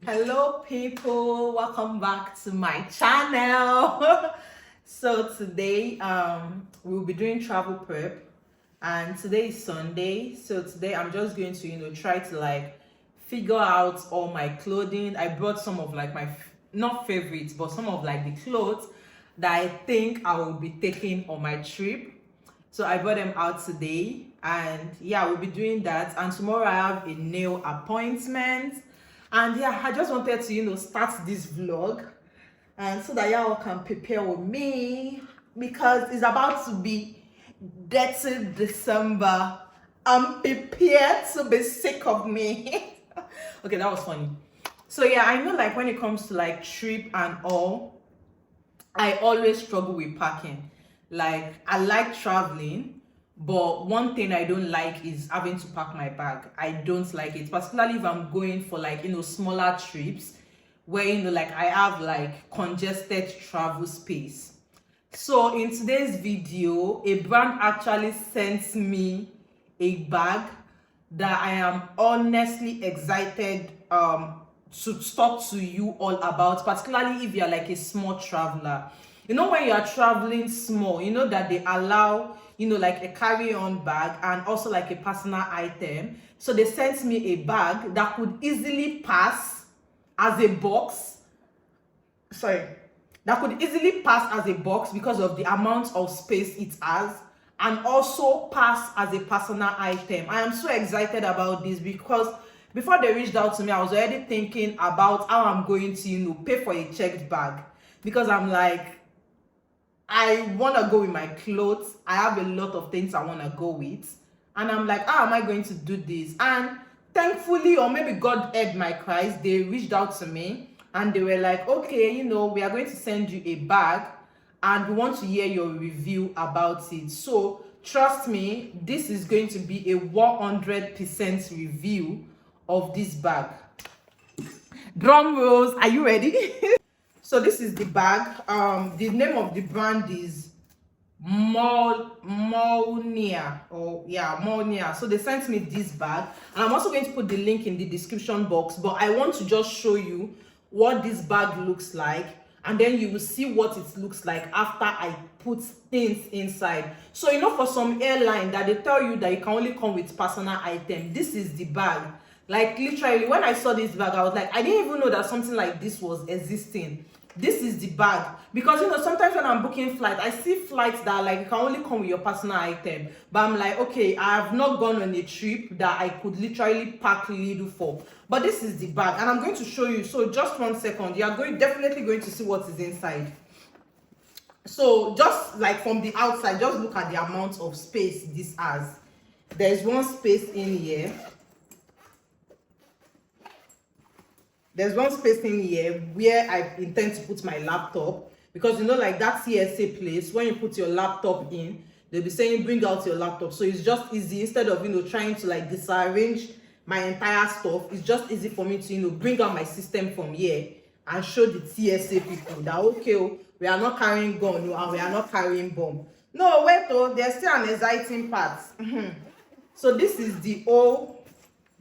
Hello people, welcome back to my channel. So today we'll be doing travel prep, and today is Sunday. So today I'm just going to try to like figure out all my clothing. I brought some of like my not favorites, but some of like the clothes that I think I will be taking on my trip. So I brought them out today, and yeah, we'll be doing that. And tomorrow I have a nail appointment. And yeah, I just wanted to start this vlog, and so that y'all can prepare with me, because it's about to be dirty December. I'm prepared to be sick of me. Okay, that was funny. So yeah, I know like when it comes to like trip and all, I always struggle with packing. Like, I like traveling, but one thing I don't like is having to pack my bag. I don't like it, particularly if I'm going for like smaller trips where like I have like congested travel space. So in today's video, a brand actually sent me a bag that I am honestly excited to talk to you all about, particularly if you're like a small traveler. When you are traveling small, that they allow like a carry-on bag and also like a personal item. So they sent me a bag that could easily pass as a box. Sorry, that could easily pass as a box because of the amount of space it has, and also pass as a personal item. I am so excited about this because before they reached out to me, I was already thinking about how I'm going to pay for a checked bag, because I'm like, I want to go with my clothes. I have a lot of things I want to go with, and I'm like, how am I going to do this? And thankfully, or maybe God heard my cries, they reached out to me and they were like, okay, we are going to send you a bag and we want to hear your review about it. So trust me, this is going to be a 100% review of this bag. Drum rolls, are you ready? So this is the bag. The name of the brand is Molnia, or yeah, Molnia. So they sent me this bag, and I'm also going to put the link in the description box, but I want to just show you what this bag looks like, and then you will see what it looks like after I put things inside. So for some airline that they tell you that you can only come with personal item, this is the bag. Like, literally, when I saw this bag, I was like, I didn't even know that something like this was existing. This is the bag, because sometimes when I'm booking flight, I see flights that like you can only come with your personal item, but I'm like, okay, I have not gone on a trip that I could literally pack little for. But this is the bag, and I'm going to show you. So just 1 second, you are definitely going to see what is inside. So just like from the outside, just look at the amount of space this has. There's one space in here. There's one space in here where I intend to put my laptop, because like that CSA place, when you put your laptop in, they'll be saying bring out your laptop. So it's just easy, instead of trying to like disarrange my entire stuff, it's just easy for me to bring out my system from here and show the TSA people that okay, we are not carrying gun, and we are not carrying bomb. No, wait, there's still an exciting part. So this is the old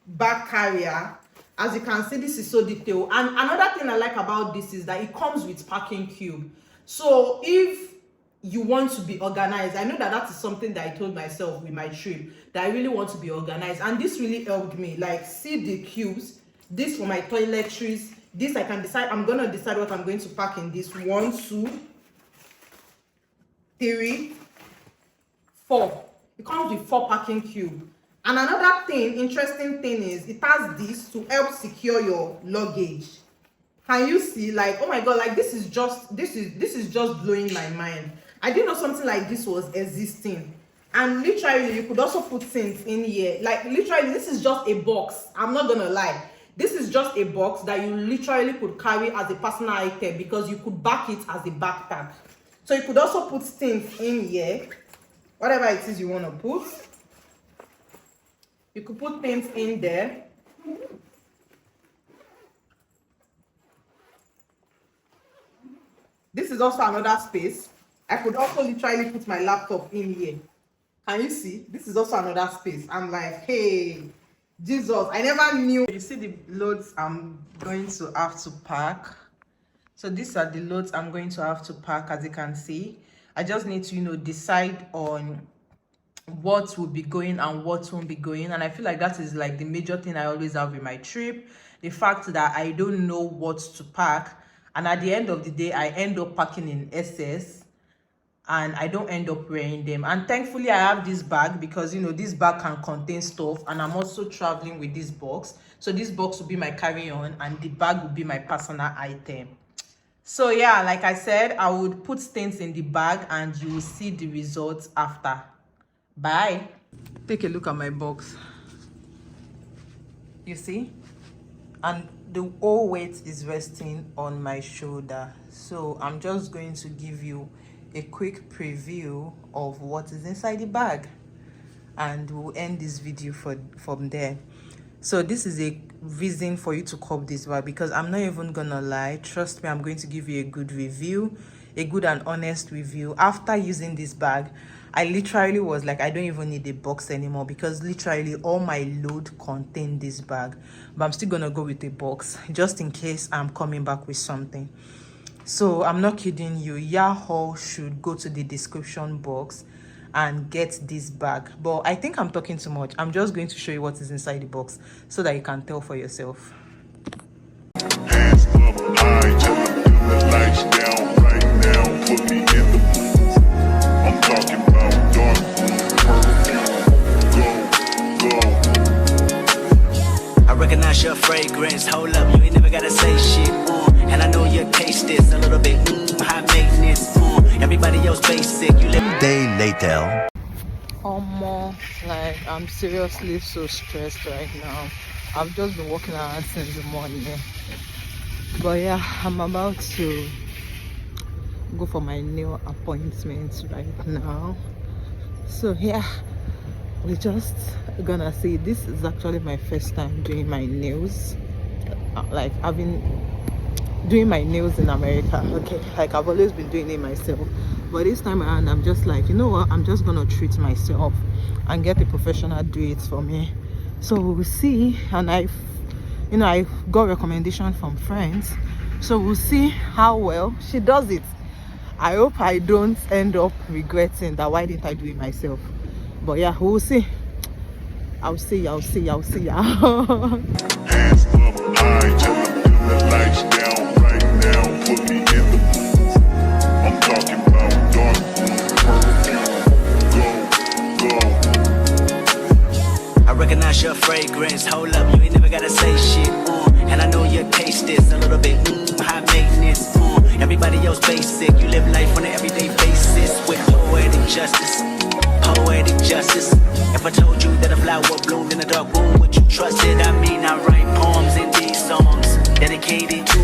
bag carrier. As you can see, this is so detailed. And another thing I like about this is that it comes with packing cube. So if you want to be organized, I know that is something that I told myself with my trip, that I really want to be organized, and this really helped me. Like, see the cubes, this for my toiletries, this I can decide, I'm gonna decide what I'm going to pack in this. 1, 2, 3, 4. It comes with 4 packing cube. And another interesting thing is it has this to help secure your luggage. Can you see? Like, oh my god, like this is just blowing my mind. I didn't know something like this was existing. And literally, you could also put things in here. Like, literally, this is just a box. I'm not gonna lie. This is just a box that you literally could carry as a personal item, because you could back it as a backpack. So you could also put things in here, whatever it is you want to put. You could put things in there. This is also another space. I could also literally put my laptop in here. Can you see? This is also another space. I'm like, hey, Jesus, I never knew. You see the loads I'm going to have to pack. So these are the loads I'm going to have to pack. As you can see, I just need to, decide on what will be going and what won't be going. And I feel like that is like the major thing I always have with my trip. The fact that I don't know what to pack. And at the end of the day, I end up packing in SS. And I don't end up wearing them. And thankfully I have this bag, because this bag can contain stuff, and I'm also traveling with this box. So this box will be my carry-on and the bag will be my personal item. So yeah, like I said, I would put things in the bag and you will see the results after. Bye. Take a look at my box. You see? And the whole weight is resting on my shoulder. So I'm just going to give you a quick preview of what is inside the bag, and we'll end this video from there. So this is a reason for you to cop this bag, because I'm not even gonna lie, trust me, I'm going to give you a good review, a good and honest review. After using this bag, I literally was like, I don't even need a box anymore, because literally all my load contained this bag. But I'm still gonna go with a box just in case I'm coming back with something. So I'm not kidding you, y'all should go to the description box and get this bag. But I think I'm talking too much. I'm just going to show you what is inside the box so that you can tell for yourself. Hands up high, turn the lights down right now, put me in the mood. I'm talking about dark blue, purple, go. I recognize your fragrance, hold up, you ain't never gotta say shit, and I know your taste is a little bit, high maintenance, everybody else basic, you live day later. Like, I'm seriously so stressed right now. I've just been walking around since the morning. But yeah, I'm about to go for my nail appointment right now. So yeah, we're just gonna see. This is actually my first time doing my nails. Like, I've been doing my nails in America, okay? Like, I've always been doing it myself, but this time around I'm just like, you know what, I'm just gonna treat myself and get a professional do it for me. So we'll see. And I got recommendation from friends, so we'll see how well she does it. I hope I don't end up regretting that why didn't I do it myself. But yeah, we'll see. I'll see ya. Hands up high, turn the lights down right now, put me in the mood. I'm talking about dark blue, purple, go. I recognize your fragrance, hold up, you ain't never gotta say shit, and I know your taste is a little bit, high maintenance, everybody else basic, you live life on an everyday basis, with poetic justice. Poetic justice. If I told you that a flower bloomed in a dark room, would you trust it? I mean, I write poems in these songs dedicated to